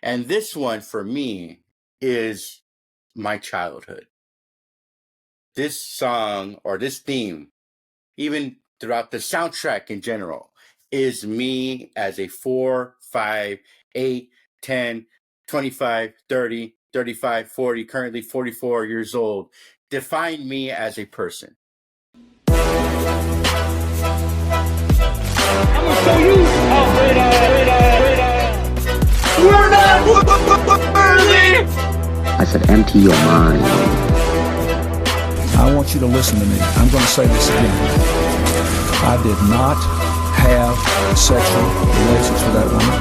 And this one for me is my childhood. This song or this theme, even throughout the soundtrack in general, is me as a 4, 5, 8, 10, 25, 30, 35, 40, currently 44 years old, define me as a person. I'm gonna show you how great I am. We're not worthy. I said, empty your mind. I want you to listen to me. I'm going to say this again. I did not have sexual relations with that woman.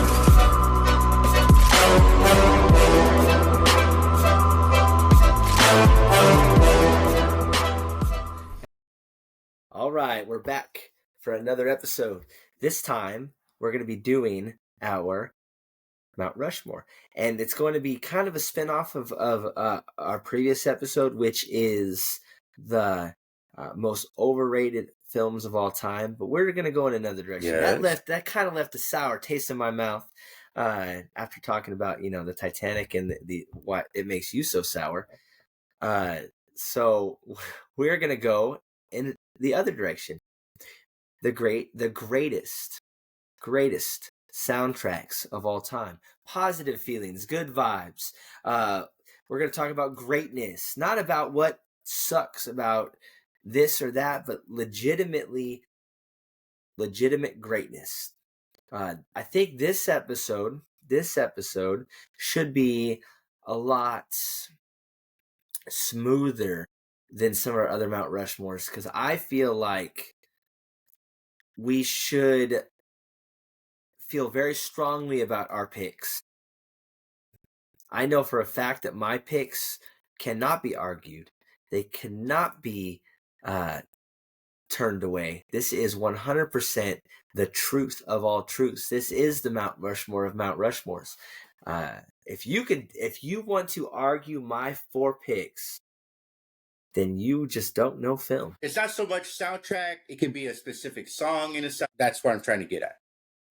All right, we're back for another episode. This time, we're going to be doing our Mount Rushmore. And it's going to be kind of a spinoff of our previous episode, which is the most overrated films of all time. But we're going to go in another direction. Yes. That kind of left a sour taste in my mouth after talking about, the Titanic and the what it makes you so sour. So we're going to go in the other direction. The greatest soundtracks of all time. Positive feelings, good vibes. We're going to talk about greatness, not about what sucks about this or that, but legitimate greatness. I think this episode should be a lot smoother than some of our other Mount Rushmores, because I feel like we should feel very strongly about our picks. I know for a fact that my picks cannot be argued. They cannot be turned away. This is 100% the truth of all truths. This is the Mount Rushmore of Mount Rushmores. If you want to argue my 4 picks, then you just don't know film. It's not so much soundtrack. It can be a specific song in a sound. That's what I'm trying to get at.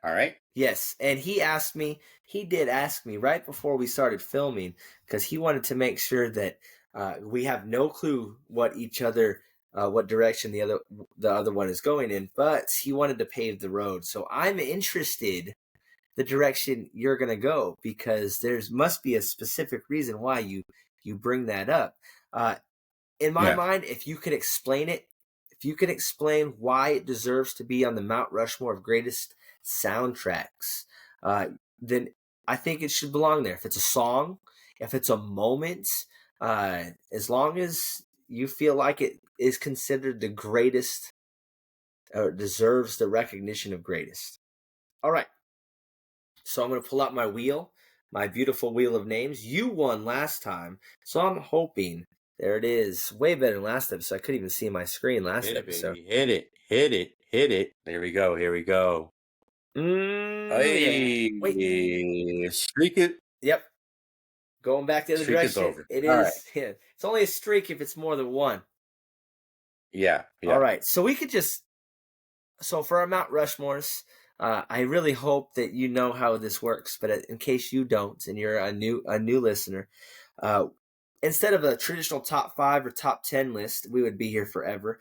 All right. Yes, and he did ask me right before we started filming, because he wanted to make sure that we have no clue what direction the other one is going in, but he wanted to pave the road. So I'm interested the direction you're going to go, because there must be a specific reason why you bring that up. In my mind, if you could explain it, if you could explain why it deserves to be on the Mount Rushmore of greatest soundtracks, then I think it should belong there. If it's a song, if it's a moment, as long as you feel like it is considered the greatest or deserves the recognition of greatest. All right. So I'm going to pull out my beautiful wheel of names. You won last time, so I'm hoping. There it is. Way better than last episode. I couldn't even see my screen last episode. Baby. Hit it. There we go. Here we go. Hey, wait. Streak it. Yep. Going back the other Streak direction. is over. It is. Right. Yeah. It's only a streak if it's more than one. Yeah. All right. So we could so for our Mount Rushmores, I really hope that you know how this works, but in case you don't and you're a new listener, instead of a traditional top 5 or top 10 list, we would be here forever.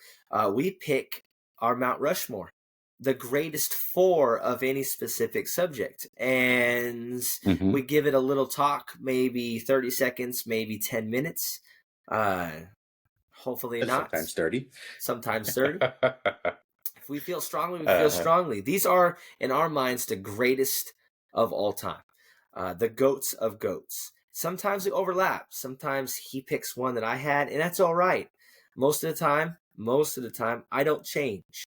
We pick our Mount Rushmore, the greatest 4 of any specific subject. And we give it a little talk, maybe 30 seconds, maybe 10 minutes. Hopefully not. Sometimes 30. If we feel strongly, we feel strongly. These are, in our minds, the greatest of all time. The goats of goats. Sometimes we overlap. Sometimes he picks one that I had, and that's all right. Most of the time, I don't change.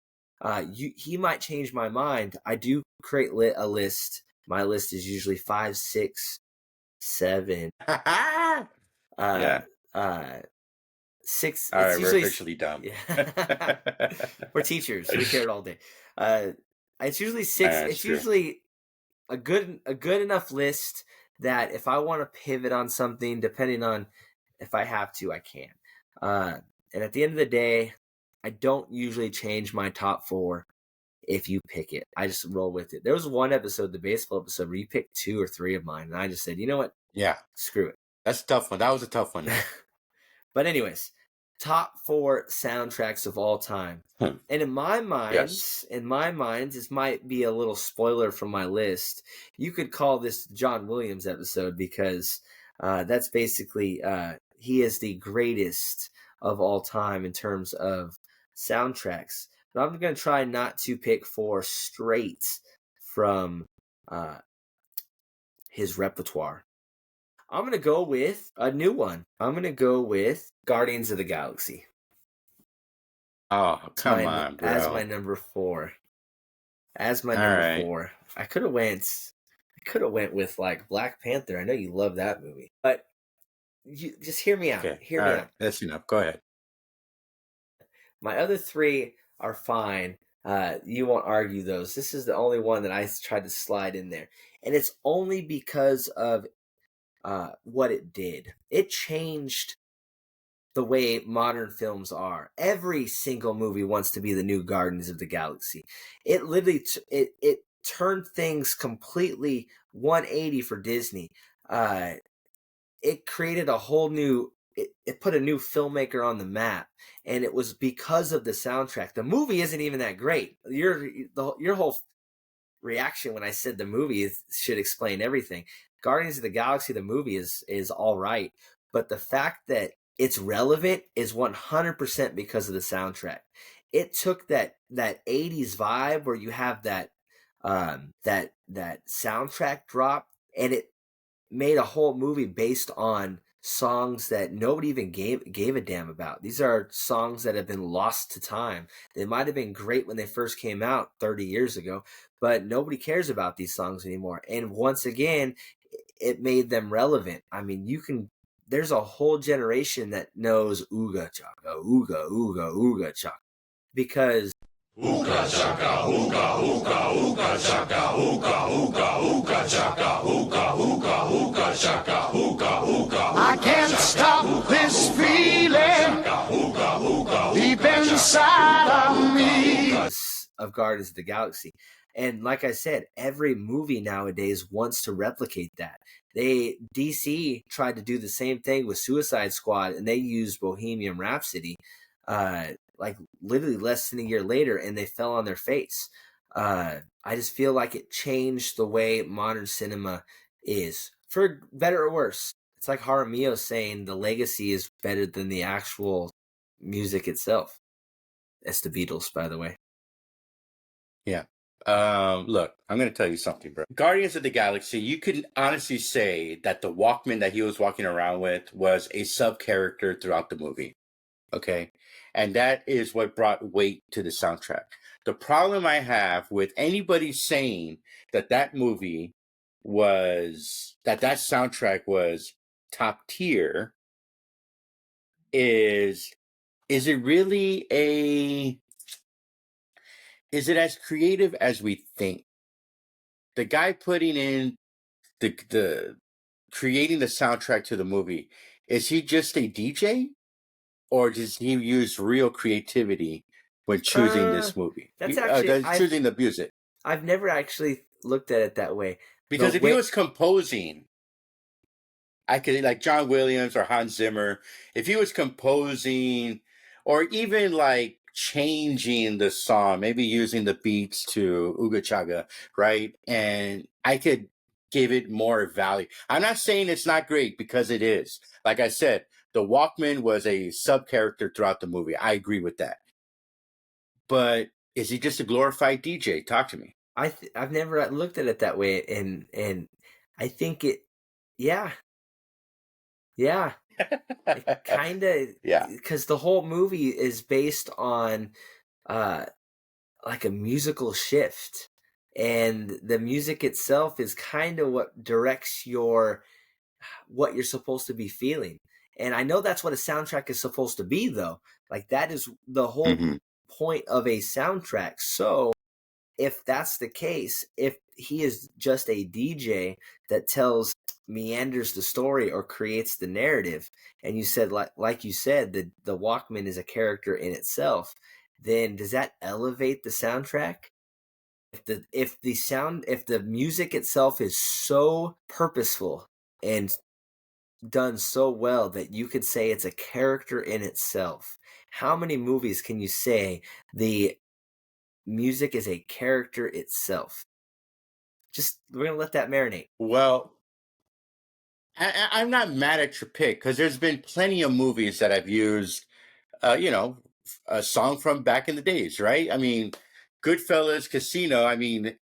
He might change my mind. I do create a list. My list is usually 5, 6, 7. 6. All right, we're officially dumb. Yeah. We're teachers. We care all day. It's usually 6. It's true. Usually a good enough list that if I want to pivot on something, depending on if I have to, I can. And at the end of the day, I don't usually change my top 4 if you pick it. I just roll with it. There was one episode, the baseball episode, where you picked 2 or 3 of mine, and I just said, you know what? Yeah, Screw it. that's a tough one. That was a tough one. But anyways, top 4 soundtracks of all time. And in my mind, this might be a little spoiler from my list. You could call this John Williams episode because that's basically he is the greatest of all time in terms of soundtracks. But I'm going to try not to pick 4 straight from his repertoire. I'm going to go with a new one. I'm going to go with Guardians of the Galaxy. Oh, come on, bro. As my number 4. As my number 4. I could have went with like Black Panther. I know you love that movie. But you just hear me out. Okay. Hear me out. That's enough. Go ahead. My other 3 are fine. You won't argue those. This is the only one that I tried to slide in there. And it's only because of what it did. It changed the way modern films are. Every single movie wants to be the new Guardians of the Galaxy. It literally it turned things completely 180 for Disney. It created a whole new. It put a new filmmaker on the map, and it was because of the soundtrack. The movie isn't even that great. Your whole reaction when I said the movie should explain everything. Guardians of the Galaxy, the movie is all right, but the fact that it's relevant is 100% because of the soundtrack. It took that 80s vibe where you have that soundtrack drop, and it made a whole movie based on songs that nobody even gave a damn about. These are songs that have been lost to time. They might have been great when they first came out 30 years ago, but nobody cares about these songs anymore. And once again, it made them relevant. I mean, there's a whole generation that knows Ooga Chaka, Ooga, Ooga, Ooga Chaka. Because Ooga Chaka, Ooga, Ooga, Ooga Chaka, Ooga, Ooga, Ooga Chaka, Ooga, Ooga, Ooga Chaka, Ooga, Ooga. I can't stop this feeling deep inside of me. Of Guardians of the Galaxy. And like I said, every movie nowadays wants to replicate that. DC tried to do the same thing with Suicide Squad, and they used Bohemian Rhapsody, like literally less than a year later, and they fell on their face. I just feel like it changed the way modern cinema is, for better or worse. It's like Jaramillo saying the legacy is better than the actual music itself. That's the Beatles, by the way. Yeah. Look, I'm going to tell you something, bro. Guardians of the Galaxy, you could honestly say that the Walkman that he was walking around with was a sub-character throughout the movie. Okay? And that is what brought weight to the soundtrack. The problem I have with anybody saying that movie was, that soundtrack was top tier is it really is it as creative as we think? The guy putting in the creating the soundtrack to the movie, is he just a DJ, or does he use real creativity when choosing this movie? That's actually choosing the music. I've never actually looked at it that way. Because if he was composing, I could, like John Williams or Hans Zimmer, if he was composing or even like changing the song, maybe using the beats to Ooga Chaga, right? And I could give it more value. I'm not saying it's not great, because it is. Like I said, the Walkman was a sub-character throughout the movie. I agree with that. But is he just a glorified DJ? Talk to me. I've never looked at it that way, and I think it, yeah, kind of, yeah, because the whole movie is based on like a musical shift, and the music itself is kind of what directs what you're supposed to be feeling. And I know that's what a soundtrack is supposed to be, though. Like, that is the whole point of a soundtrack. So if that's the case, if he is just a DJ that meanders the story or creates the narrative, and you said, like you said, the Walkman is a character in itself, then does that elevate the soundtrack? if the music itself is so purposeful and done so well that you could say it's a character in itself, how many movies can you say the music is a character itself? Just, we're gonna let that marinate. Well, I'm not mad at your pick because there's been plenty of movies that I've used, you know, a song from back in the days, right? I mean, Goodfellas, Casino. I mean,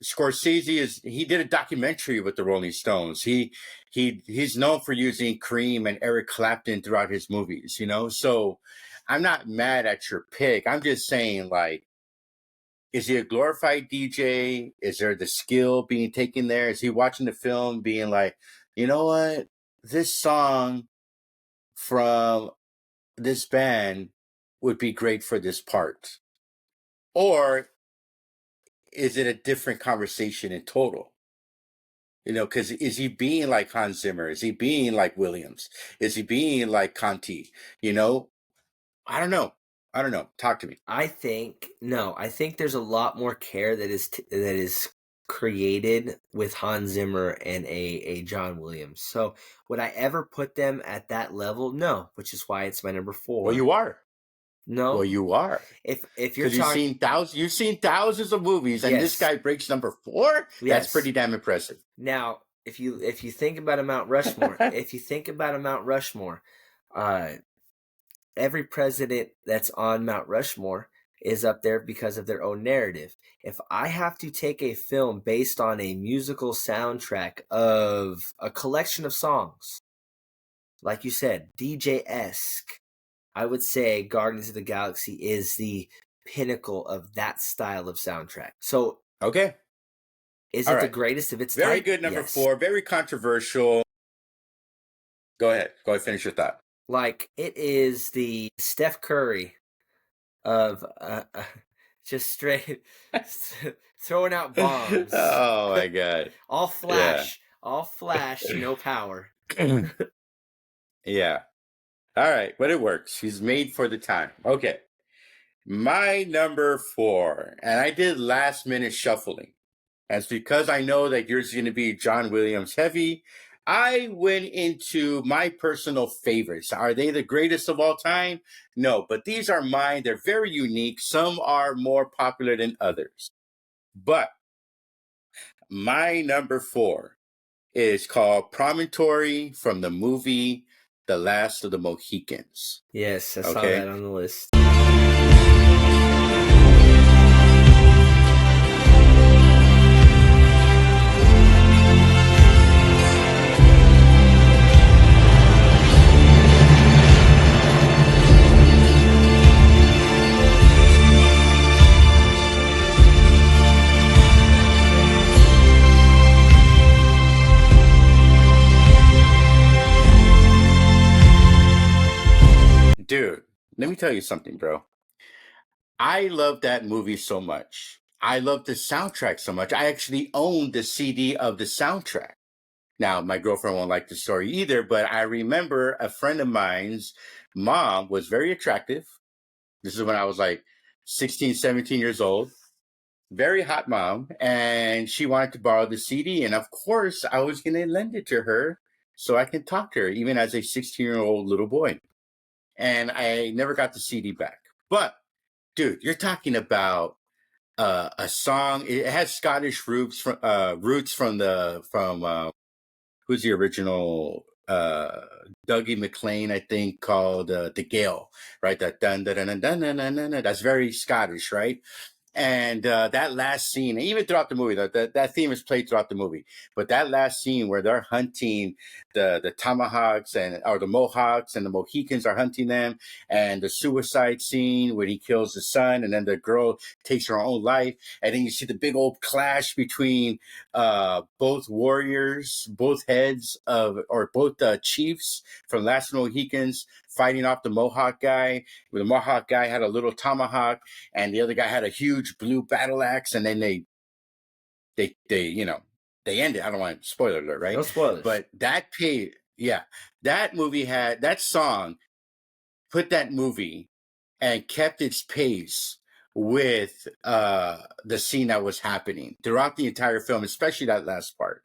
Scorsese he did a documentary with the Rolling Stones. He's known for using Cream and Eric Clapton throughout his movies, you know. So I'm not mad at your pick. I'm just saying, like, is he a glorified DJ? Is there the skill being taken there? Is he watching the film being like, you know what? This song from this band would be great for this part? Or is it a different conversation in total? You know, because is he being like Hans Zimmer? Is he being like Williams? Is he being like Conti? You know, I don't know. I don't know. Talk to me. I think there's a lot more care that is created with Hans Zimmer and a John Williams. So would I ever put them at that level? No, which is why it's my number 4. Well, you are. No. Well, you are. If you're Because talking, you've seen thousands of movies, and this Yes. guy breaks number 4. Yes. That's pretty damn impressive. Now, if you think about a Mount Rushmore, every president that's on Mount Rushmore is up there because of their own narrative. If I have to take a film based on a musical soundtrack of a collection of songs, like you said, DJ-esque, I would say Guardians of the Galaxy is the pinnacle of that style of soundtrack. So, Okay. is All it the right. greatest of its Very type? good. Number Yes. 4. Very controversial. Go ahead. Go ahead. Finish your thought. Like, it is the Steph Curry of just straight throwing out bombs. Oh my God. all flash, no power. Yeah. All right. But it works. He's made for the time. Okay. My number 4, and I did last minute shuffling. And it's because I know that yours is going to be John Williams heavy. I went into my personal favorites. Are they the greatest of all time? No, but these are mine. They're very unique. Some are more popular than others. But my number 4 is called Promontory from the movie The Last of the Mohicans. Yes, I saw Okay. that on the list. Dude, let me tell you something, bro. I love that movie so much. I love the soundtrack so much. I actually own the CD of the soundtrack. Now, my girlfriend won't like the story either, but I remember a friend of mine's mom was very attractive. This is when I was like 16, 17 years old. Very hot mom. And she wanted to borrow the CD. And of course, I was going to lend it to her so I can talk to her, even as a 16-year-old little boy. And I never got the CD back. But, dude, you're talking about a song. It has Scottish roots from who's the original Dougie MacLean, I think, called The Gale, right? That dun dun dun dun dun dun dun. That's very Scottish, right? And that last scene, even throughout the movie, that theme is played throughout the movie. But that last scene where they're hunting the tomahawks or the Mohawks, and the Mohicans are hunting them, and the suicide scene where he kills the son, and then the girl takes her own life, and then you see the big old clash between both warriors, both heads or both chiefs from Last of the Mohicans fighting off the Mohawk guy. Where the Mohawk guy had a little tomahawk, and the other guy had a huge blue battle axe, and then they end it. I don't want spoiler alert, right? No spoilers. But that movie that song put that movie and kept its pace with the scene that was happening throughout the entire film, especially that last part.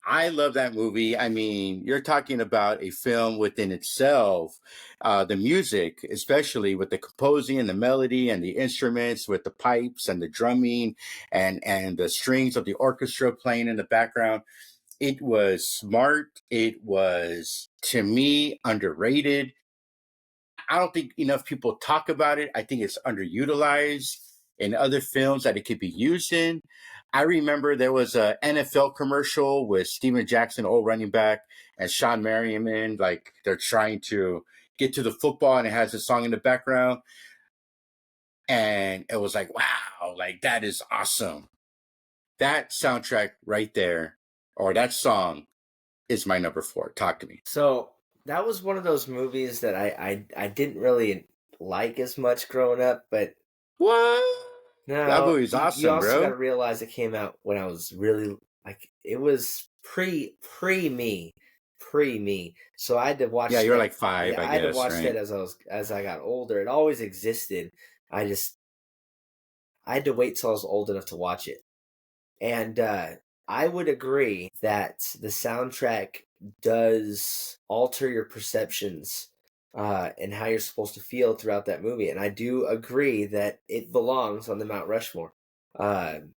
I love that movie. I mean, you're talking about a film within itself. The music, especially with the composing and the melody and the instruments, with the pipes and the drumming and the strings of the orchestra playing in the background. It was smart. It was, to me, underrated. I don't think enough people talk about it. I think it's underutilized in other films that it could be used in. I remember there was a NFL commercial with Steven Jackson, old running back, and Sean Merriman. Like, they're trying to get to the football, and it has a song in the background. And it was like, wow, like, that is awesome. That soundtrack right there, or that song, is my number 4. Talk to me. So that was one of those movies that I didn't really like as much growing up, but What? no, That movie's awesome, you also bro. got to realize it came out when I was really like it was pre me. So I had to watch. Yeah, you were it- like 5, yeah, I I had to guess, watch right? it as I got older. It always existed. I had to wait till I was old enough to watch it, and I would agree that the soundtrack does alter your perceptions and how you're supposed to feel throughout that movie. And I do agree that it belongs on the Mount Rushmore. I'm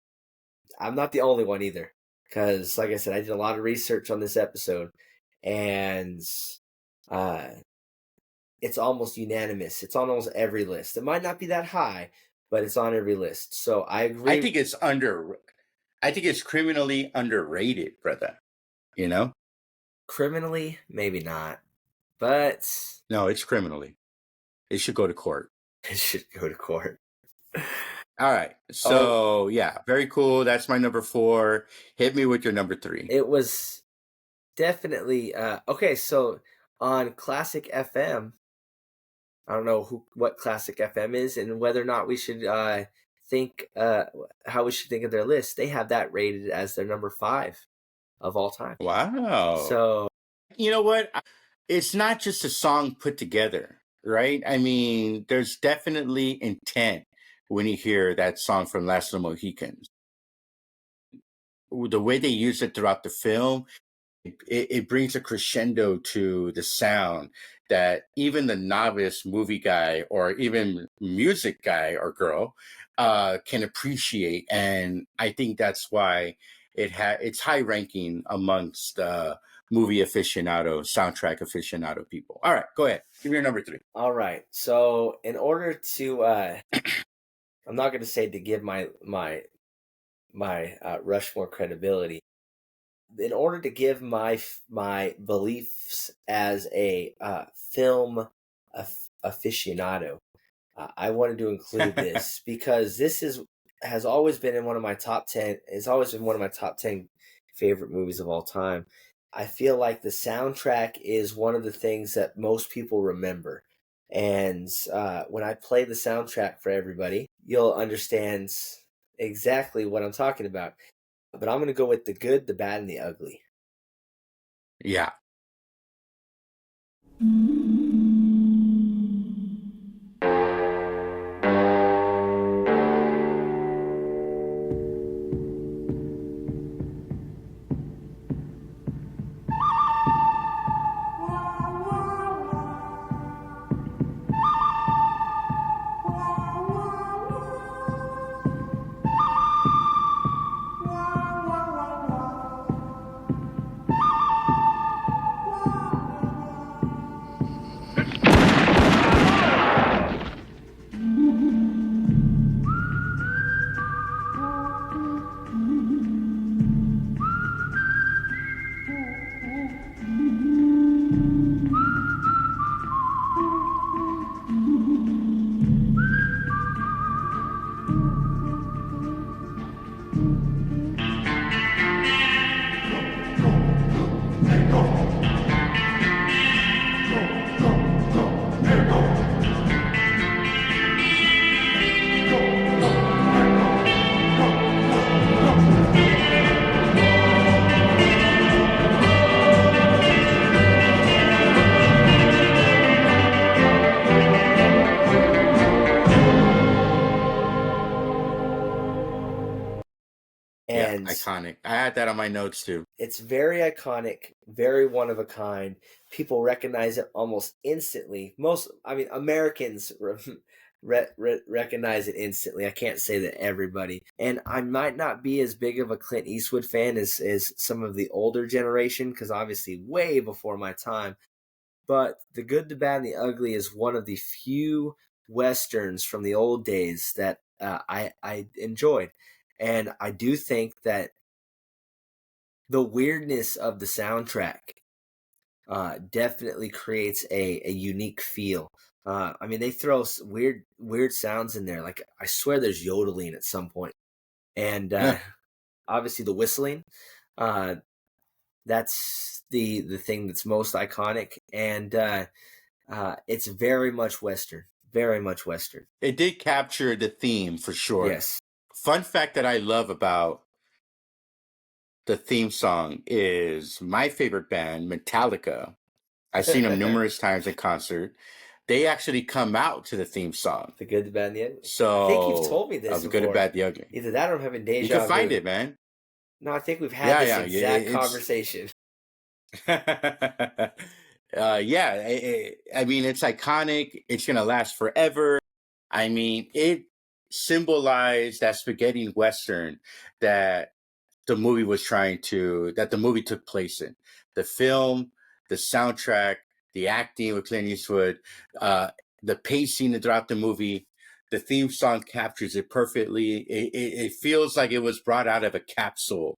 not the only one either, because, like I said, I did a lot of research on this episode, and it's almost unanimous. It's on almost every list. It might not be that high, but it's on every list. So I agree. I think it's criminally underrated, brother. You know? Criminally, maybe not, but No, it's criminally. It should go to court. it should go to court. All right. So, yeah, very cool. That's my number 4. Hit me with your number 3. It was definitely okay. So on Classic FM, I don't know what Classic FM is and whether or not we should think how we should think of their list. They have that rated as their number 5 of all time. Wow. So you know what? It's not just a song put together, right? I mean, there's definitely intent when you hear that song from Last of the Mohicans. The way they use it throughout the film, it brings a crescendo to the sound that even the novice movie guy or even music guy or girl can appreciate. And I think that's why it's high ranking amongst movie aficionado, soundtrack aficionado people. All right, go ahead. Give me your number 3. all right. So in order to I'm not going to say to give my Rushmore credibility. In order to give my beliefs as a film aficionado, I wanted to include this because this has always been in one of my top 10. It's always been one of my top 10 favorite movies of all time. I feel like the soundtrack is one of the things that most people remember. And when I play the soundtrack for everybody, you'll understand exactly what I'm talking about. But I'm going to go with the good, the bad, and the ugly. Yeah. iconic. I had that on my notes too. It's very iconic, very one of a kind. People recognize it almost instantly. Americans recognize it instantly. I can't say that everybody. And I might not be as big of a Clint Eastwood fan as some of the older generation, because obviously way before my time. But The Good, the Bad, and the Ugly is one of the few Westerns from the old days that I enjoyed. And I do think that the weirdness of the soundtrack definitely creates a unique feel. They throw weird sounds in there. Like, I swear there's yodeling at some point. And obviously the whistling, that's the thing that's most iconic. And it's very much Western. Very much Western. It did capture the theme for sure. Yes. Fun fact that I love about the theme song is my favorite band, Metallica. I've seen them numerous times in concert. They actually come out to the theme song. The Good, the Bad, and the Ugly. So I think you've told me this The before. Good, the Bad, the Ugly. Either that or I'm having deja vu. You can find it, man. No, I think we've had this exact conversation. It's iconic. It's going to last forever. I mean, it symbolized that spaghetti Western that the movie took place in. The film, the soundtrack, the acting with Clint Eastwood, the pacing throughout the movie, the theme song captures it perfectly. It feels like it was brought out of a capsule.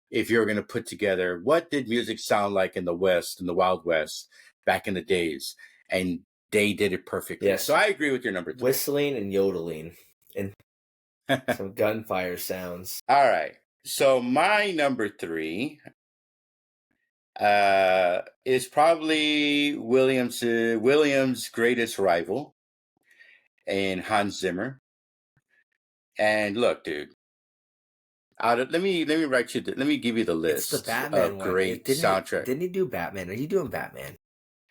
If you're going to put together, what did music sound like in the West, in the Wild West, back in the days? And they did it perfectly. Yes. So I agree with your number 3. Whistling and yodeling and some gunfire sounds. All right. So my number 3 is probably Williams' greatest rival, and Hans Zimmer. And look, dude, let me give you the list. It's the Batman of one. Great soundtrack. Didn't he do Batman? Are you doing Batman?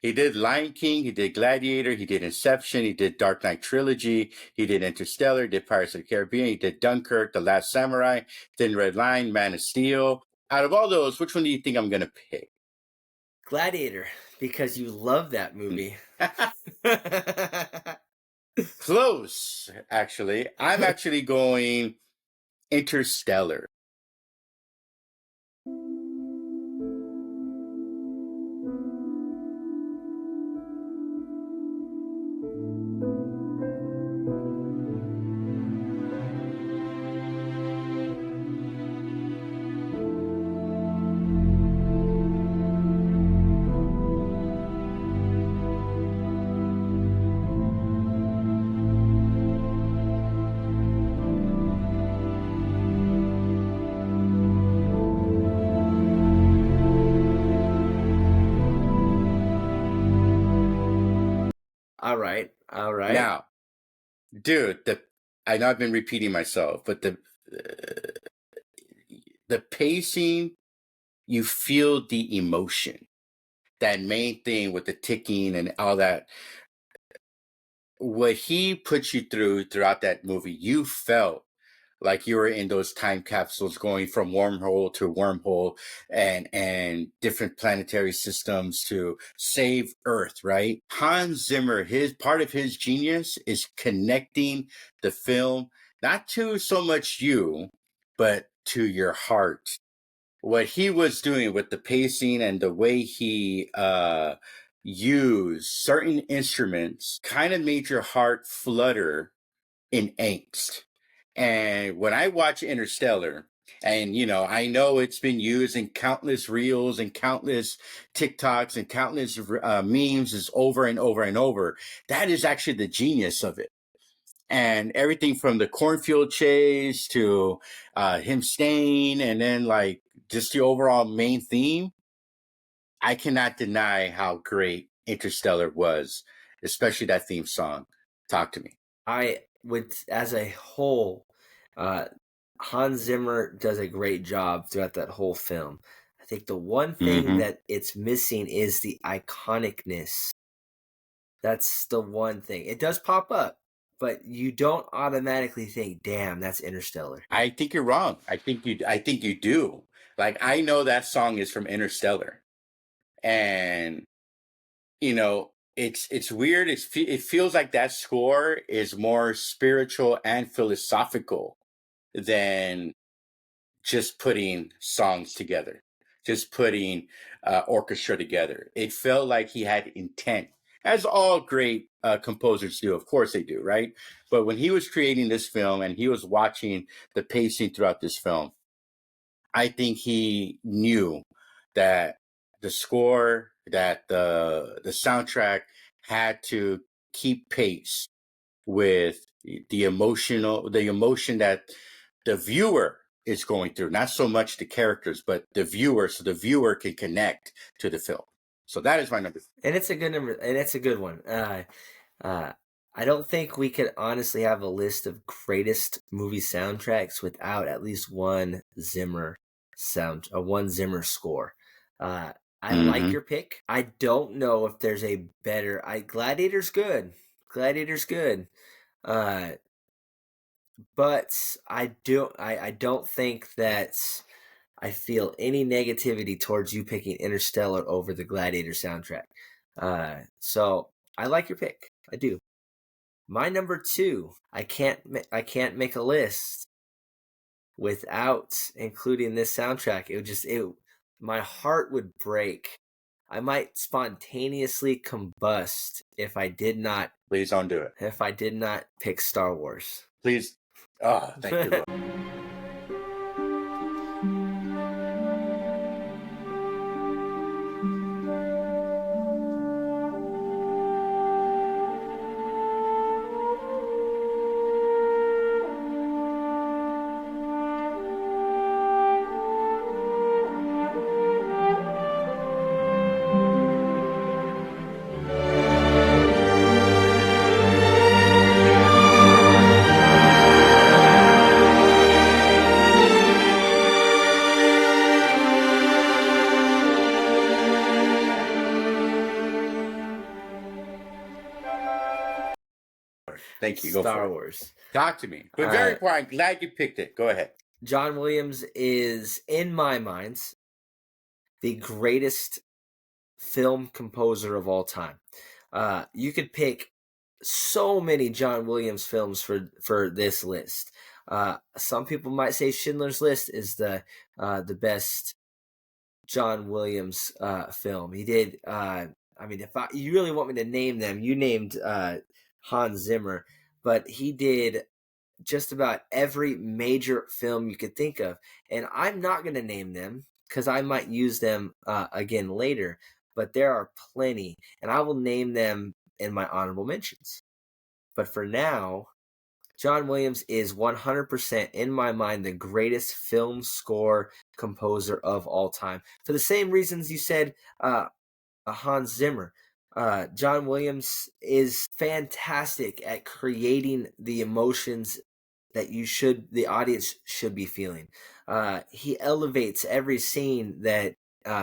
He did Lion King, he did Gladiator, he did Inception, he did Dark Knight Trilogy, he did Interstellar, he did Pirates of the Caribbean, he did Dunkirk, The Last Samurai, Thin Red Line, Man of Steel. Out of all those, which one do you think I'm going to pick? Gladiator, because you love that movie. Close, actually. I'm actually going Interstellar. All right. Now, dude, I know I've been repeating myself, but the pacing, you feel the emotion. That main thing with the ticking and all that, what he put you throughout that movie, you felt like you were in those time capsules going from wormhole to wormhole and different planetary systems to save Earth, right? Hans Zimmer, part of his genius is connecting the film, not to so much you, but to your heart. What he was doing with the pacing and the way he used certain instruments kind of made your heart flutter in angst. And when I watch Interstellar, and I know it's been used in countless reels and countless TikToks and countless memes is over and over and over, that is actually the genius of it. And everything from the cornfield chase to him staying, and then like just the overall main theme, I cannot deny how great Interstellar was, especially that theme song. Talk to me. As a whole, Hans Zimmer does a great job throughout that whole film. I think the one thing that it's missing is the iconicness. That's the one thing. It does pop up but you don't automatically think, "Damn, that's Interstellar." I think you're wrong. I think you do. Like, I know that song is from Interstellar, and it's weird. It feels like that score is more spiritual and philosophical than just putting songs together, just putting orchestra together. It felt like he had intent, as all great composers do. Of course they do, right? But when he was creating this film and he was watching the pacing throughout this film, I think he knew that the score, that the soundtrack had to keep pace with the emotion that the viewer is going through, not so much the characters, but the viewer, so the viewer can connect to the film. So that is my number. And it's a good number, and it's a good one. I don't think we could honestly have a list of greatest movie soundtracks without at least one Zimmer score. I like your pick. I don't know if there's a better. Gladiator's good. Gladiator's good. But I don't think that I feel any negativity towards you picking Interstellar over the Gladiator soundtrack. So I like your pick. I do. My number 2, I can't make a list without including this soundtrack. My heart would break. I might spontaneously combust if I did not. Please don't do it. If I did not pick Star Wars. Please. Oh, thank you, Lord. Thank you. Go Star for it. Wars. Talk to me. But very quiet. Glad you picked it. Go ahead. John Williams is, in my mind, the greatest film composer of all time. You could pick so many John Williams films for this list. Some people might say Schindler's List is the best John Williams film. He did. If you really want me to name them, you named Hans Zimmer, but he did just about every major film you could think of. And I'm not going to name them because I might use them again later, but there are plenty, and I will name them in my honorable mentions. But for now, John Williams is 100% in my mind the greatest film score composer of all time. For the same reasons you said Hans Zimmer. John Williams is fantastic at creating the emotions that the audience should be feeling. He elevates every scene that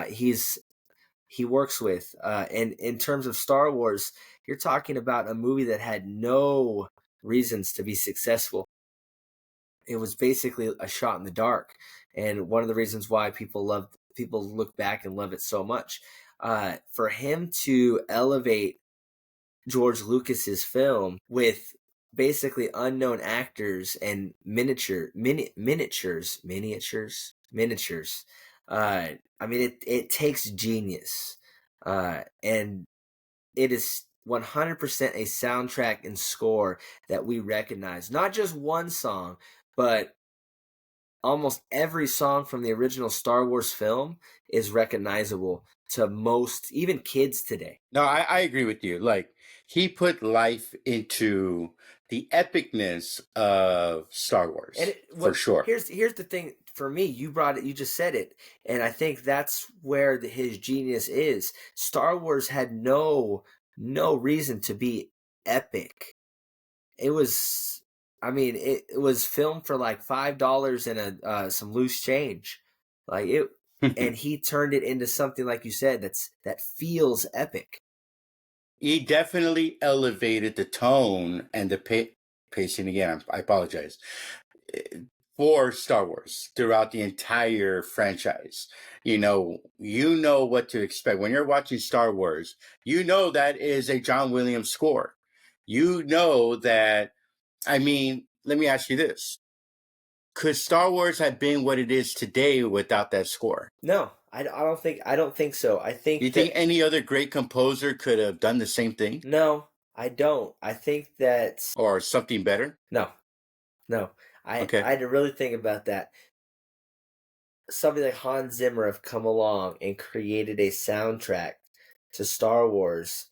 he works with. And in terms of Star Wars, you're talking about a movie that had no reasons to be successful. It was basically a shot in the dark, and one of the reasons why people look back and love it so much. For him to elevate George Lucas's film with basically unknown actors and miniatures. It takes genius, and it is 100% a soundtrack and score that we recognize. Not just one song, but almost every song from the original Star Wars film is recognizable to most, even kids today. No, I agree with you. Like, he put life into the epicness of Star Wars, for sure. Here's the thing. For me, you just said it, and I think that's where his genius is. Star Wars had no reason to be epic. It was, it was filmed for like $5 and some loose change, like it, and he turned it into something, like you said, that feels epic. He definitely elevated the tone and the pacing again. I apologize. For Star Wars throughout the entire franchise. You know what to expect. When you're watching Star Wars, you know that is a John Williams score. You know that, I mean, let me ask you this. Could Star Wars have been what it is today without that score? No, I don't think so. I think You think any other great composer could have done the same thing? no, I don't. I think that Or something better? no, no. I Okay. had to really think about that. Somebody like Hans Zimmer have come along and created a soundtrack to Star Wars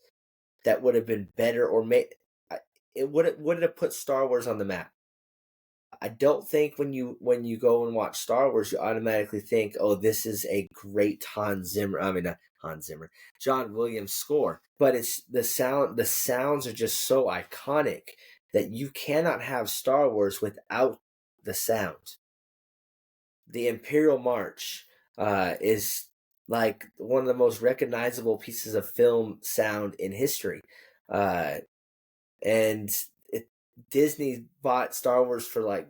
that would have been better, or it would have put Star Wars on the map. I don't think when you go and watch Star Wars, you automatically think, "Oh, this is a great Hans Zimmer." I mean, not Hans Zimmer, John Williams score. But it's the sound. The sounds are just so iconic that you cannot have Star Wars without the sound. The Imperial March is like one of the most recognizable pieces of film sound in history, and Disney bought Star Wars for like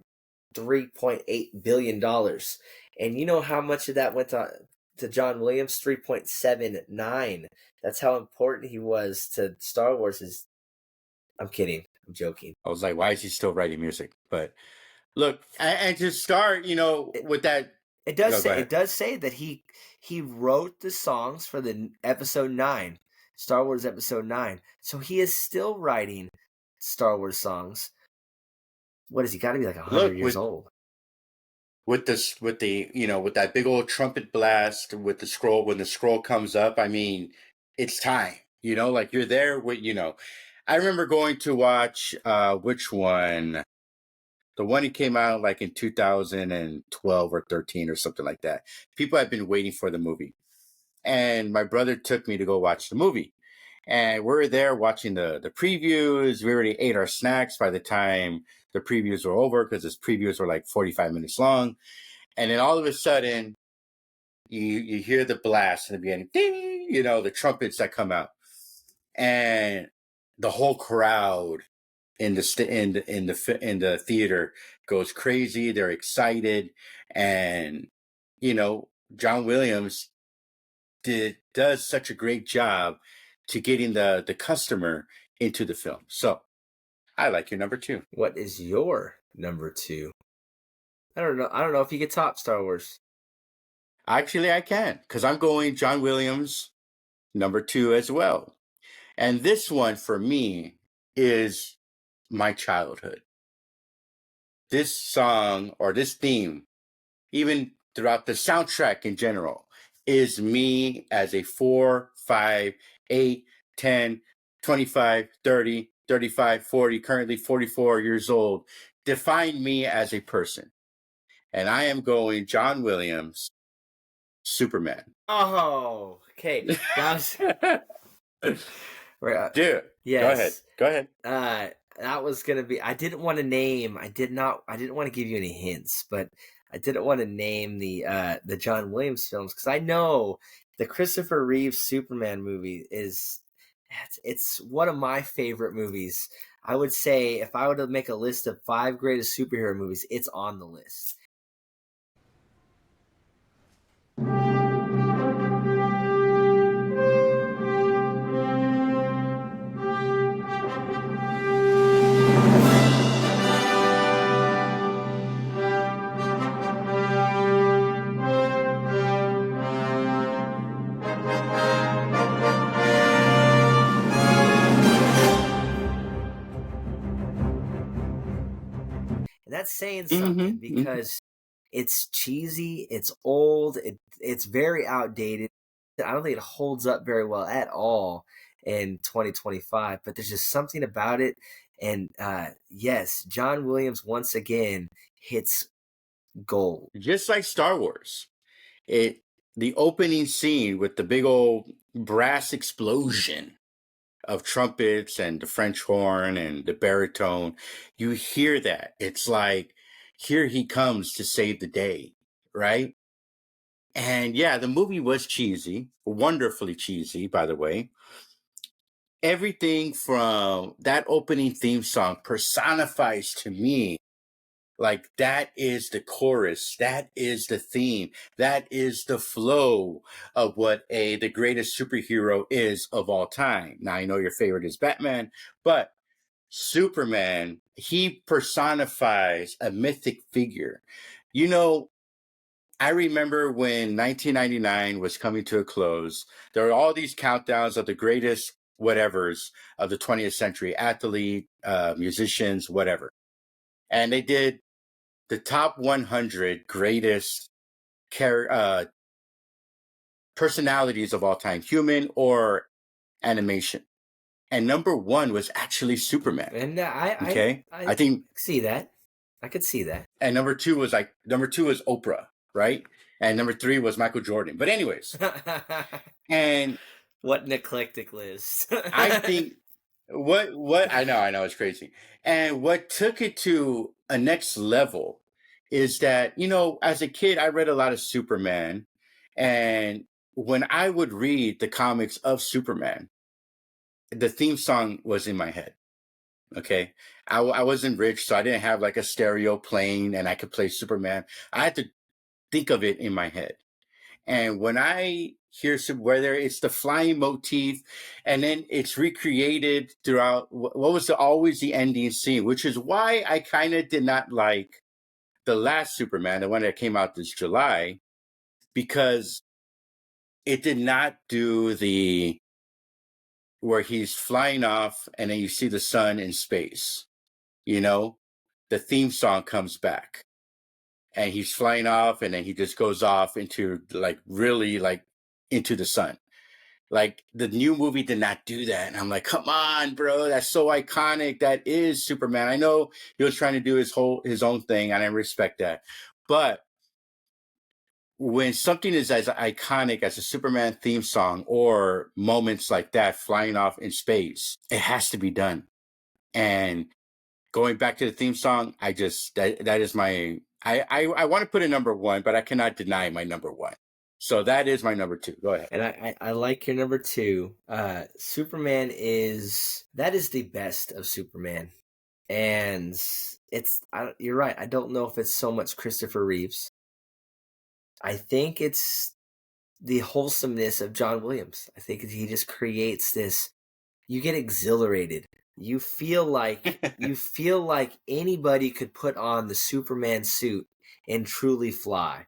$3.8 billion, and you know how much of that went to John Williams? 3.79. That's how important he was to Star Wars. I'm kidding. I'm joking. I was like, why is he still writing music? But look, and to start, with that. It does Go say ahead. it does say that he wrote the songs for the episode 9, Star Wars episode 9. So he is still writing Star Wars songs. What is he got to be like 100 years old? With that big old trumpet blast with the scroll, when the scroll comes up, I mean, it's time. Like you're there with, I remember going to watch which one? The one he came out like in 2012 or 13 or something like that. People had been waiting for the movie. And my brother took me to go watch the movie. And we were there watching the previews. We already ate our snacks by the time the previews were over, because his previews were like 45 minutes long. And then all of a sudden, you hear the blast in the beginning, ding, the trumpets that come out. And the whole crowd in the theater goes crazy. They're excited, and John Williams does such a great job to getting the customer into the film. So I like your number 2. What is your number 2? I don't know if you could top Star Wars. Actually, I can, because I'm going John Williams number 2 as well. And this one for me is my childhood. This song, or this theme, even throughout the soundtrack in general, is me as a 4, 5, 8, 10, 25, 30, 35, 40, currently 44 years old, define me as a person. And I am going John Williams, Superman. Oh, okay. That was Dude, yes. Go ahead. That was gonna be. I didn't want to name. I didn't want to give you any hints, but I didn't want to name the John Williams films, because I know the Christopher Reeve Superman movie it's one of my favorite movies. I would say if I were to make a list of 5 greatest superhero movies, it's on the list. And that's saying something, because it's cheesy, it's old, it's very outdated. I don't think it holds up very well at all in 2025, but there's just something about it. And yes, John Williams once again hits gold. Just like Star Wars. The opening scene with the big old brass explosion of trumpets and the French horn and the baritone, you hear that. It's like, here he comes to save the day, right? And yeah, the movie was cheesy, wonderfully cheesy, by the way. everything from that opening theme song personifies to me like that is the chorus, that is the theme, that is the flow of what the greatest superhero is of all time. Now I know your favorite is Batman, but Superman, he personifies a mythic figure. You know, I remember when 1999 was coming to a close, there were all these countdowns of the greatest whatevers of the 20th century, athlete, musicians, whatever. And they did the top 100 greatest personalities of all time, human or animation. And number one was actually Superman. And I think see that. I could see that. And number two was Oprah, right? And number three was Michael Jordan. But anyways, and what an eclectic list. I think what I know it's crazy. And what took it to a next level is that, you know, as a kid, I read a lot of Superman. And when I would read the comics of Superman, the theme song was in my head. Okay. I wasn't rich, so I didn't have like a stereo playing and I could play Superman. I had to think of it in my head. And when I hear whether it's the flying motif and then it's recreated throughout, what was always the ending scene, which is why I kind of did not like the last Superman, the one that came out this July, because it did not do the where he's flying off and then you see the sun in space. You know, the theme song comes back and he's flying off and then he just goes off into really into the sun. Like the new movie did not do that. And I'm like, come on, bro. That's so iconic. That is Superman. I know he was trying to do his own thing and I respect that. But when something is as iconic as a Superman theme song or moments like that flying off in space, it has to be done. And going back to the theme song, that is my I want to put it number one, but I cannot deny my number one. So that is my number two. Go ahead. And I like your number two. Superman is the best of Superman, and you're right. I don't know if it's so much Christopher Reeves. I think it's the wholesomeness of John Williams. I think he just creates this. You get exhilarated. You feel like anybody could put on the Superman suit and truly fly.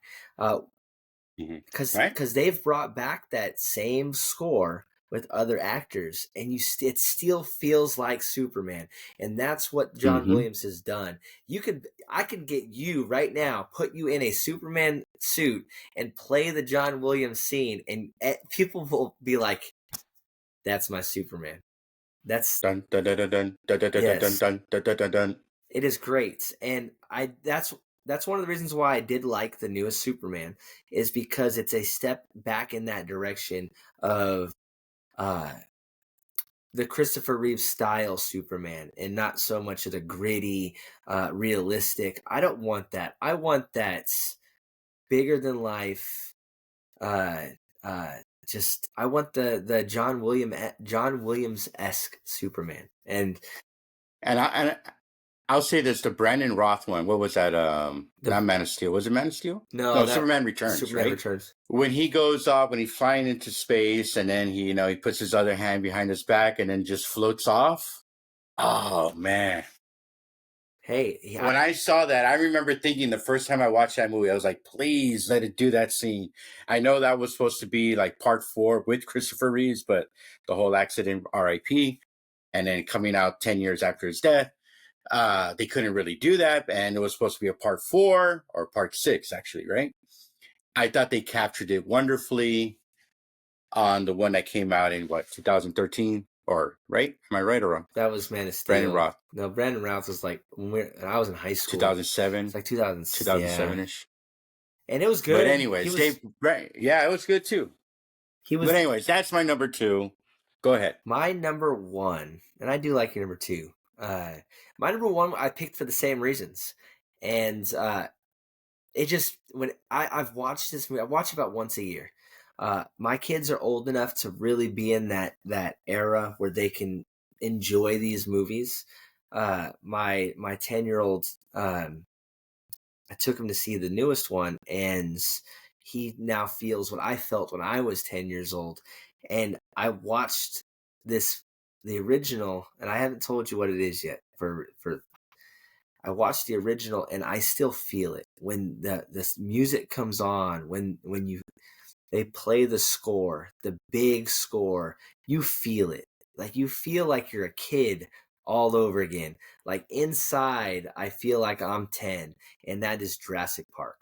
Because they've brought back that same score with other actors, and it still feels like Superman, and that's what John Williams has done. I could get you right now, put you in a Superman suit, and play the John Williams scene, and people will be like, "That's my Superman." That's dun dun dun dun dun dun dun dun dun dun dun dun. It is great, and that's one of the reasons why I did like the newest Superman, is because it's a step back in that direction of the Christopher Reeve style Superman, and not so much of the gritty, realistic. I don't want that. I want that bigger than life. I want the John Williams-esque Superman, and I'll say this: the Brandon Roth one. What was that? Not Man of Steel. Was it Man of Steel? No, Superman Returns. Superman Returns. When he goes off, when he's flying into space, and then he puts his other hand behind his back, and then just floats off. Oh man! Hey, when I saw that, I remember thinking the first time I watched that movie, I was like, "Please let it do that scene." I know that was supposed to be like part 4 with Christopher Reeves, but the whole accident, R.I.P., and then coming out 10 years after his death. They couldn't really do that, and it was supposed to be a part 4 or part 6, actually, right? I thought they captured it wonderfully on the one that came out in 2013, or right? Am I right or wrong? That was Man of Steel. Brandon Roth. No, Brandon Roth was like when I was in high school. 2007. It's like 2007-ish. And it was good. But anyways, it was good too. But anyways, that's my number 2. Go ahead. My number 1, and I do like your number 2. My number 1 I picked for the same reasons, and it just when I've watched this movie, I watch it about once a year. My kids are old enough to really be in that era where they can enjoy these movies. My 10-year-old, I took him to see the newest one, and he now feels what I felt when I was 10 years old. And I watched this the original, and I haven't told you what it is yet. For I watched the original, and I still feel it when this music comes on. When they play the score, the big score, you feel it. Like you feel like you're a kid all over again. Like inside, I feel like I'm 10, and that is Jurassic Park.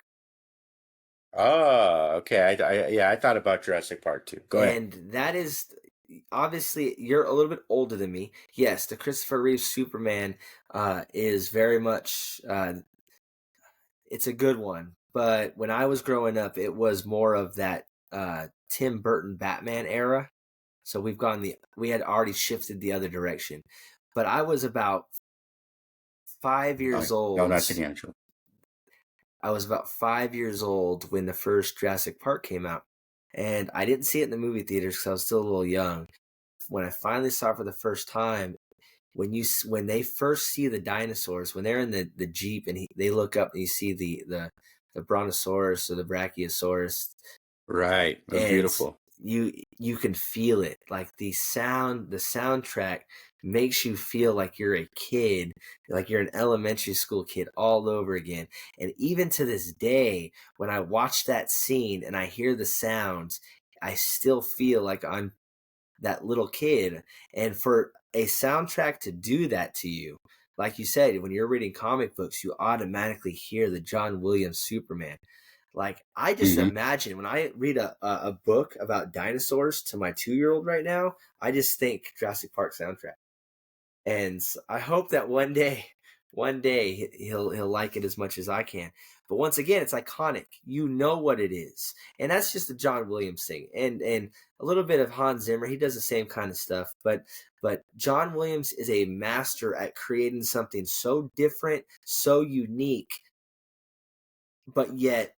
Oh, okay. Yeah, I thought about Jurassic Park too. Go ahead. And that is obviously you're a little bit older than me. Yes, the Christopher Reeve Superman is very much it's a good one. But when I was growing up, it was more of that Tim Burton Batman era. So we had already shifted the other direction. But I was about 5 years No, old. not Angel. I was about 5 years old when the first Jurassic Park came out. And I didn't see it in the movie theaters because I was still a little young. When I finally saw it for the first time, when they first see the dinosaurs, when they're in the Jeep and they look up and you see the Brontosaurus or the Brachiosaurus, Right. It was and beautiful. you can feel it, like the soundtrack makes you feel like you're a kid, like you're an elementary school kid all over again. And even to this day, when I watch that scene and I hear the sounds, I still feel like I'm that little kid. And for a soundtrack to do that to you, like you said, when you're reading comic books, you automatically hear the John Williams Superman. Like I just imagine when I read a book about dinosaurs to my 2-year-old right now, I just think Jurassic Park soundtrack. And I hope that one day he'll like it as much as I can. But once again, it's iconic. You know what it is, and that's just the John Williams thing, and a little bit of Hans Zimmer. He does the same kind of stuff, but John Williams is a master at creating something so different, so unique, but yet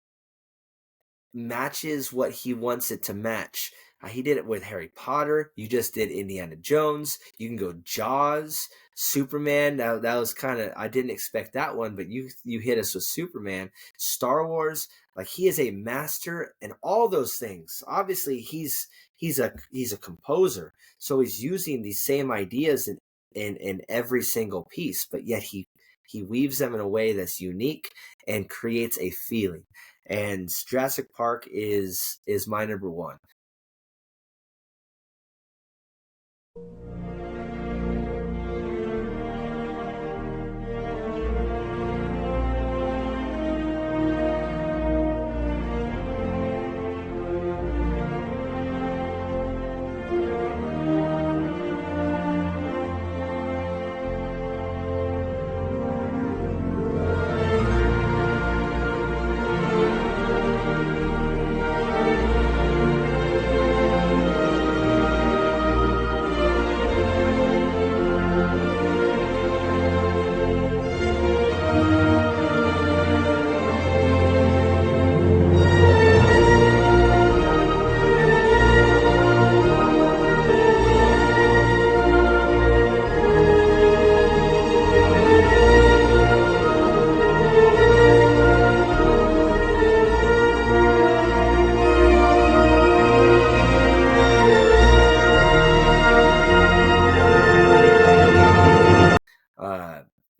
matches what he wants it to match. He did it with Harry Potter. You just did Indiana Jones. You can go Jaws, Superman. Now that was kind of, I didn't expect that one, but you hit us with Superman. Star Wars. Like he is a master in all those things. Obviously, he's a composer, so he's using these same ideas in every single piece, but yet he weaves them in a way that's unique and creates a feeling. And Jurassic Park is my number one.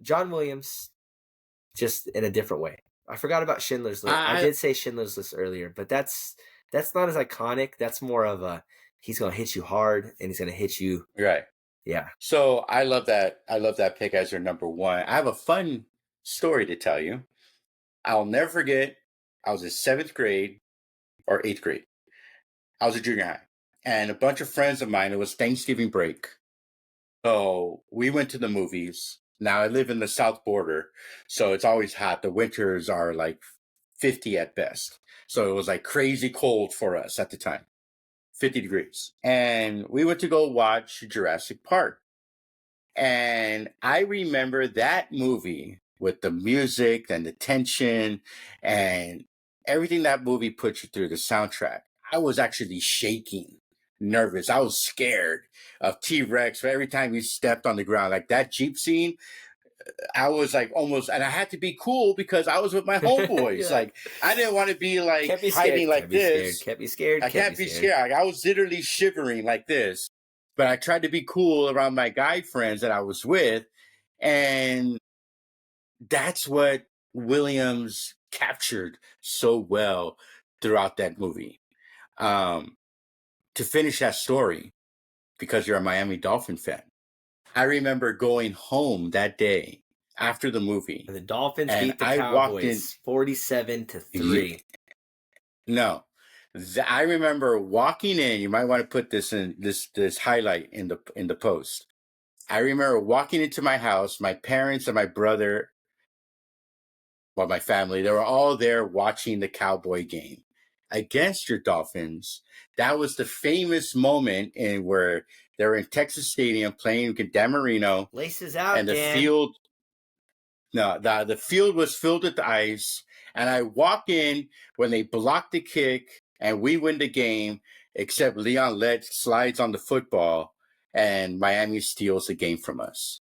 John Williams, just in a different way. I forgot about Schindler's List. I did say Schindler's List earlier, but that's not as iconic. That's more of a he's gonna hit you hard and he's gonna hit you. Right. Yeah. So I love that. I love that pick as your number one. I have a fun story to tell you. I'll never forget. I was in 7th grade or 8th grade. I was a junior high, and a bunch of friends of mine. It was Thanksgiving break, so we went to the movies. Now I live in the south border, so it's always hot. The winters are like 50 at best, so it was like crazy cold for us at the time, 50 degrees. And we went to go watch Jurassic Park. And I remember that movie with the music and the tension and everything that movie puts you through, the soundtrack. I was actually shaking, nervous. I was scared of T-Rex. Every time he stepped on the ground, like that Jeep scene, I was like almost, and I had to be cool because I was with my homeboys. Yeah. Like I didn't want to be like Can't be scared. hiding like Can't be this. scared. Can't be scared. I can't be scared. Like, I was literally shivering like this, but I tried to be cool around my guy friends that I was with, and that's what Williams captured so well throughout that movie. To finish that story, because you're a Miami Dolphin fan, I remember going home that day after the movie. And the Dolphins And beat the I walked in- Cowboys 47-3. No, I remember walking in. You might want to put this in this highlight in the post. I remember walking into my house. My parents and my brother, well, my family, they were all there watching the Cowboy game against your Dolphins. That was the famous moment in where they were in Texas Stadium playing Dan Marino, Laces out, and the Dan. field. No, the field was filled with ice, and I walk in when they block the kick, and we win the game. Except Leon Lett slides on the football, and Miami steals the game from us.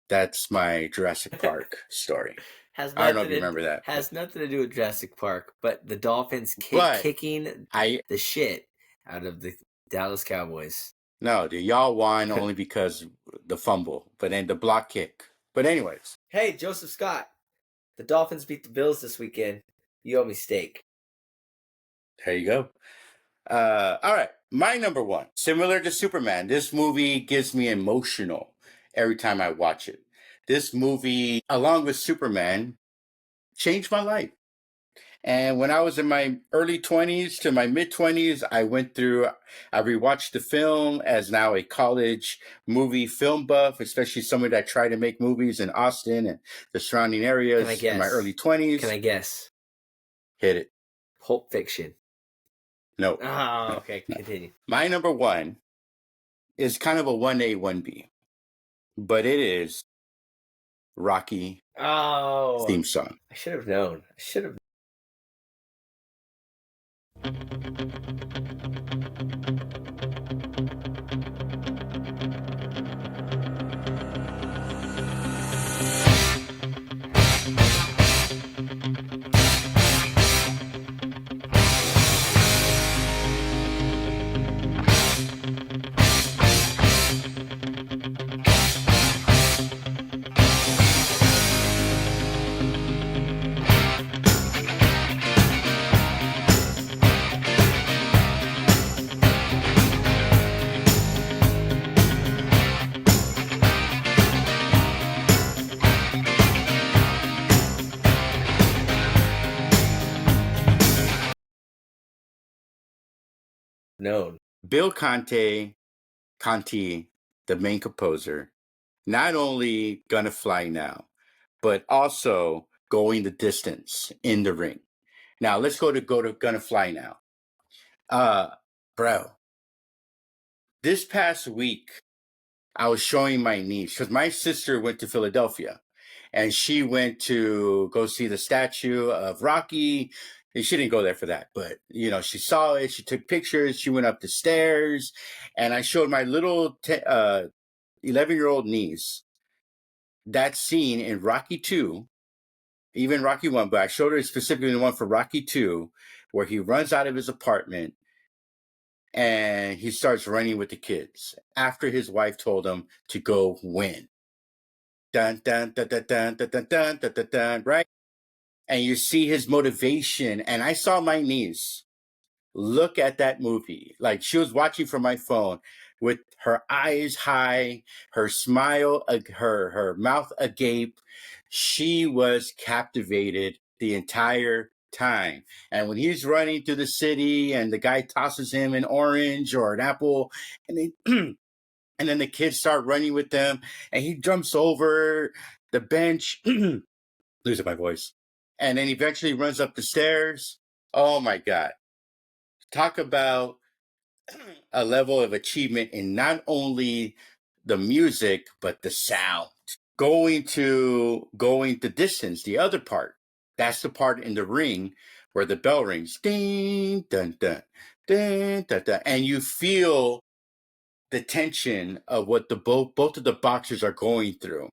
That's my Jurassic Park story. Has I don't know if nothing you to- remember that. Has nothing to do with Jurassic Park, but the Dolphins But kicking I the shit out of the Dallas Cowboys. no, y'all won only because the fumble, but then the block kick. But anyways, Hey, Joseph Scott. The Dolphins beat the Bills this weekend. You owe me steak. there you go. All right, my number one, similar to Superman, this movie gives me emotional every time I watch it. This movie, along with Superman, changed my life. And when I was in my early 20s to my mid 20s, I rewatched the film as now a college movie film buff, especially somebody that tried to make movies in Austin and the surrounding areas Can I guess? in my early 20s. Can I guess? Hit it. Pulp Fiction. No. Oh, okay. Continue. My number one is kind of a 1A, 1B, but it is Rocky Oh, theme song. I should have known. I should have. Known. Bill Conti, the main composer, not only Gonna Fly Now, but also Going the Distance in the Ring. Now let's go to Gonna Fly Now. Bro, this past week I was showing my niece because my sister went to Philadelphia and she went to go see the statue of Rocky. And she didn't go there for that, but she saw it. She took pictures. She went up the stairs, and I showed my little 11-year-old niece that scene in Rocky 2, even Rocky 1, but I showed her specifically the one for Rocky 2, where he runs out of his apartment and he starts running with the kids after his wife told him to go win. Dun, dun, dun, dun, dun, dun, dun, dun, dun, dun, dun, right? And you see his motivation. And I saw my niece look at that movie like she was watching from my phone with her eyes high, her smile, her mouth agape. She was captivated the entire time. And when he's running through the city and the guy tosses him an orange or an apple, and they and then the kids start running with them, and he jumps over the bench, losing my voice, and then eventually runs up the stairs. Oh my God. Talk about a level of achievement in not only the music, but the sound. Going the distance, the other part. That's the part in the ring where the bell rings, ding, dun, dun, dun, dun, dun, and you feel the tension of what both of the boxers are going through.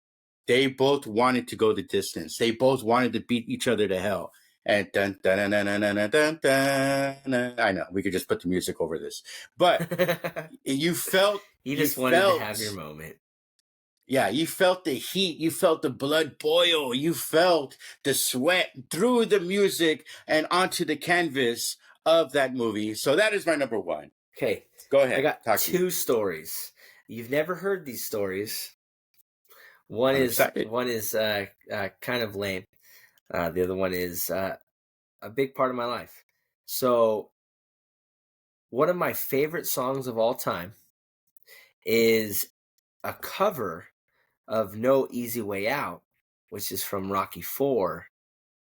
They both wanted to go the distance. They both wanted to beat each other to hell. And dun dun dun dun dun dun dun dun, dun. I know we could just put the music over this, but you felt You just wanted to have your moment. Yeah, you felt the heat, you felt the blood boil, you felt the sweat through the music and onto the canvas of that movie. So that is my number one. Okay. Go ahead. I got two stories. You've never heard these stories. One is kind of lame. The other one is a big part of my life. So one of my favorite songs of all time is a cover of No Easy Way Out, which is from Rocky IV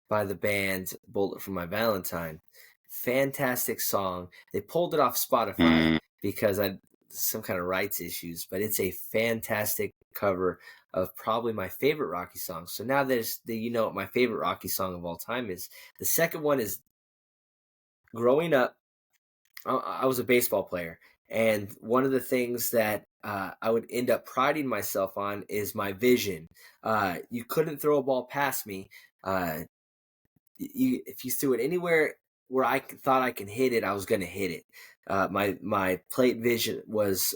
by the band Bullet for My Valentine. Fantastic song. They pulled it off Spotify because I some kind of rights issues, but it's a fantastic cover of probably my favorite Rocky song. So now you know what my favorite Rocky song of all time is. The second one is growing up. I was a baseball player, and one of the things that I would end up priding myself on is my vision. You couldn't throw a ball past me. If you threw it anywhere where I thought I can hit it, I was going to hit it. My plate vision was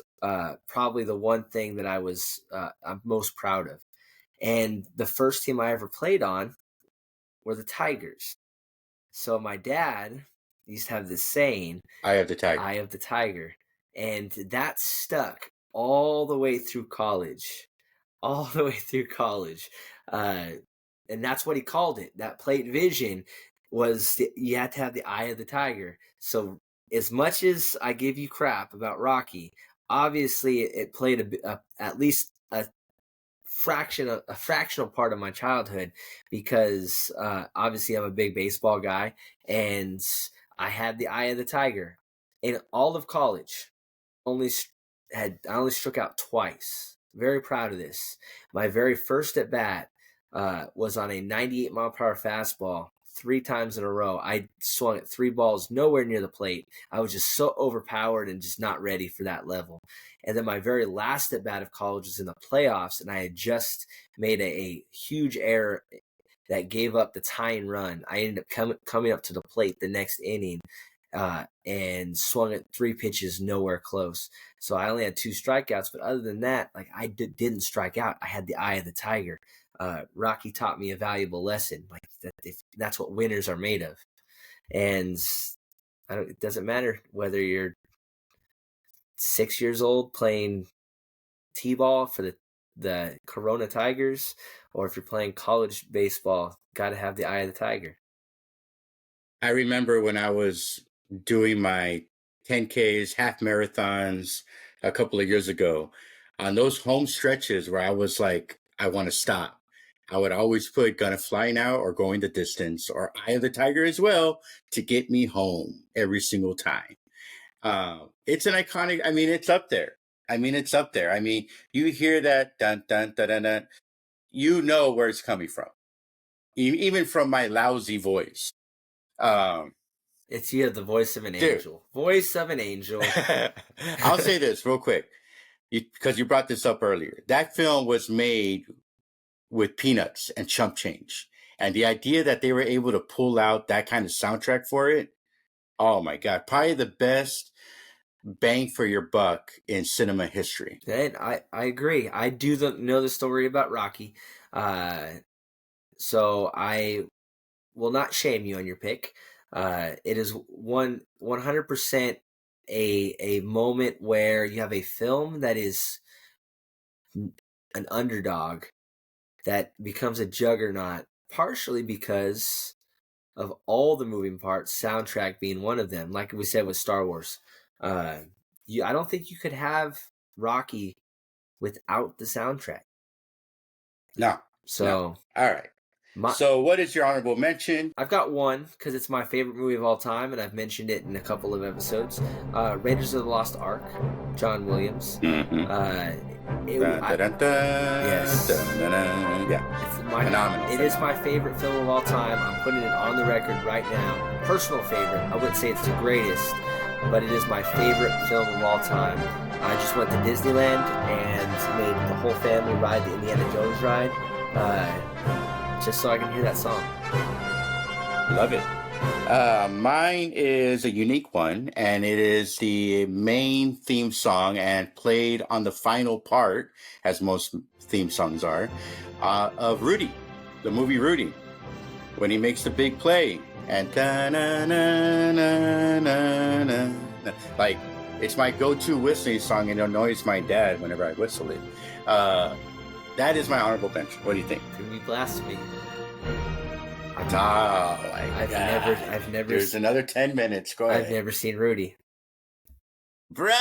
probably the one thing that I'm most proud of. And the first team I ever played on were the Tigers. So my dad used to have this saying, Eye of the Tiger. Eye of the Tiger. And that stuck all the way through college. All the way through college. And that's what he called it. That plate vision was you had to have the eye of the tiger. So as much as I give you crap about Rocky, obviously it played at least a fractional part of my childhood because obviously I'm a big baseball guy and I had the eye of the tiger. In all of college, I only struck out twice. Very proud of this. My very first at bat was on a 98-mile-per-hour fastball 3 times in a row. I swung at 3 balls nowhere near the plate. I was just so overpowered and just not ready for that level. And then my very last at bat of college was in the playoffs, and I had just made a huge error that gave up the tying run. I ended up coming up to the plate the next inning and swung at 3 pitches nowhere close. So I only had 2 strikeouts, but other than that, like I didn't strike out. I had the eye of the tiger. Rocky taught me a valuable lesson, like that's what winners are made of. And it doesn't matter whether you're 6 years old playing t-ball for the Corona Tigers, or if you're playing college baseball, got to have the eye of the tiger. I remember when I was doing my 10Ks, half marathons a couple of years ago, on those home stretches where I was like, I want to stop, I would always put Gonna Fly Now or Going the Distance or Eye of the Tiger as well to get me home every single time. It's an iconic, it's up there. It's up there. You hear that dun dun dun dun dun, you know where it's coming from. Even from my lousy voice. You have the voice of an angel. Voice of an angel. I'll say this real quick, because you brought this up earlier. That film was made with peanuts and chump change. And the idea that they were able to pull out that kind of soundtrack for it, oh my God, probably the best bang for your buck in cinema history. And I agree. I do know the story about Rocky. So I will not shame you on your pick. It is 100% a moment where you have a film that is an underdog that becomes a juggernaut, partially because of all the moving parts, soundtrack being one of them. Like we said with Star Wars, I don't think you could have Rocky without the soundtrack. No. So no. All right. So what is your honorable mention? I've got one because it's my favorite movie of all time, and I've mentioned it in a couple of episodes. Raiders of the Lost Ark, John Williams. Mm-hmm. Yes. Yeah. Phenomenal. It is my favorite film of all time. I'm putting it on the record right now. Personal favorite. I wouldn't say it's the greatest, but it is my favorite film of all time. I just went to Disneyland and made the whole family ride the Indiana Jones ride, just so I can hear that song. Love it. Mine is a unique one, and it is the main theme song and played on the final part, as most theme songs are, of Rudy, the movie Rudy, when he makes the big play. And like, it's my go-to whistling song, and it annoys my dad whenever I whistle it. That is my honorable mention. What do you think? Can we blasphemy? I've never. There's another 10 minutes. Go ahead. I've never seen Rudy. Bro,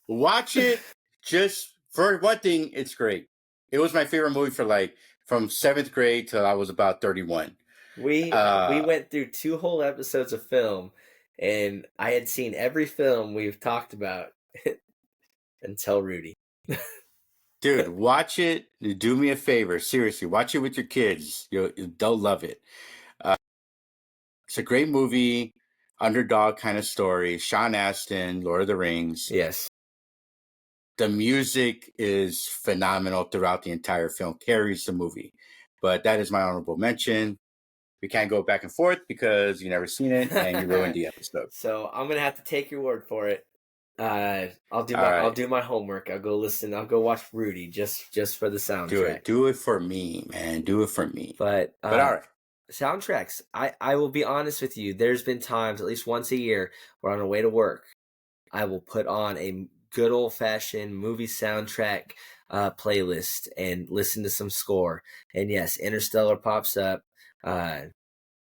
watch it. Just for one thing, it's great. It was my favorite movie from 7th grade till I was about 31. We went through 2 whole episodes of film, and I had seen every film we've talked about until Rudy. Dude, watch it. Do me a favor. Seriously, watch it with your kids. They'll love it. It's a great movie, underdog kind of story. Sean Astin, Lord of the Rings. Yes. The music is phenomenal throughout the entire film. Carries the movie. But that is my honorable mention. We can't go back and forth because you never seen it and you ruined the episode. So I'm gonna have to take your word for it. I'll do my homework. I'll go listen. I'll go watch Rudy just for the soundtrack. Do it for me, man. Do it for me. But all right. Soundtracks. I will be honest with you. There's been times, at least once a year, where on the way to work, I will put on a good old fashioned movie soundtrack playlist and listen to some score. And yes, Interstellar pops up.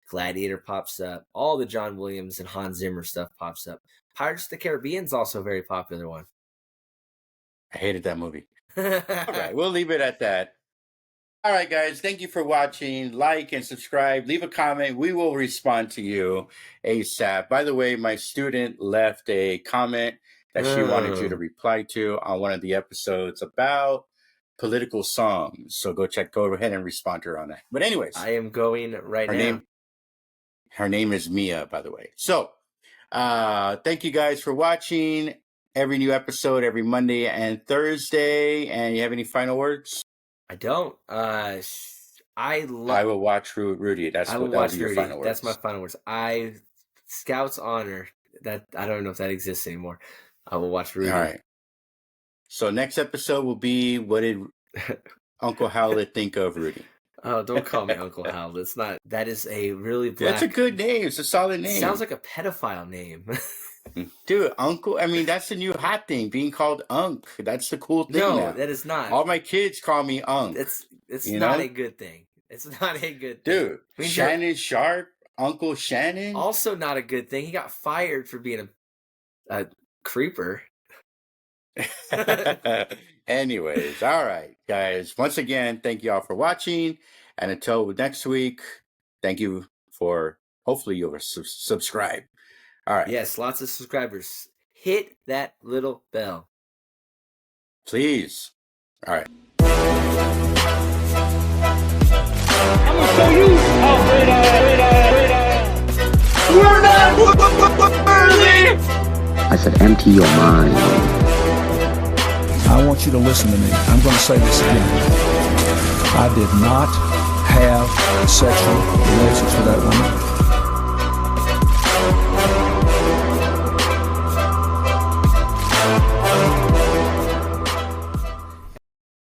Gladiator pops up. All the John Williams and Hans Zimmer stuff pops up. Pirates of the Caribbean's also a very popular one. I hated that movie. All right, we'll leave it at that. All right, guys, thank you for watching. Like and subscribe. Leave a comment. We will respond to you ASAP. By the way, my student left a comment that she wanted you to reply to on one of the episodes about political songs. So go ahead and respond to her on that. But anyways, I am going right now. Her name is Mia, by the way. So thank you guys for watching. Every new episode every Monday and Thursday. And you have any final words? I don't. I will watch Rudy. I will watch Rudy. Final words. That's my final words. Scout's honor. That I don't know if that exists anymore. I will watch Rudy. All right. So next episode will be, what did Uncle Howlett think of Rudy? Oh, don't call me Uncle Howlett. It's not. That is a really black... That's a good name. It's a solid name. Sounds like a pedophile name. Dude, Uncle, I mean, that's the new hot thing, being called Unc. That's the cool thing No, now. that is not. All my kids call me Unc. It's not a good thing. It's not a good thing. Dude, Shannon Sharp, Uncle Shannon. Also not a good thing. He got fired for being a creeper. Anyways, all right, guys. Once again, thank you all for watching. And until next week, thank you for, hopefully you'll subscribe. All right. Yes, lots of subscribers. Hit that little bell. Please. All right. I'm gonna show you how we're not worthy. I said, empty your mind. I want you to listen to me. I'm going to say this again. I did not have sexual relations with that woman.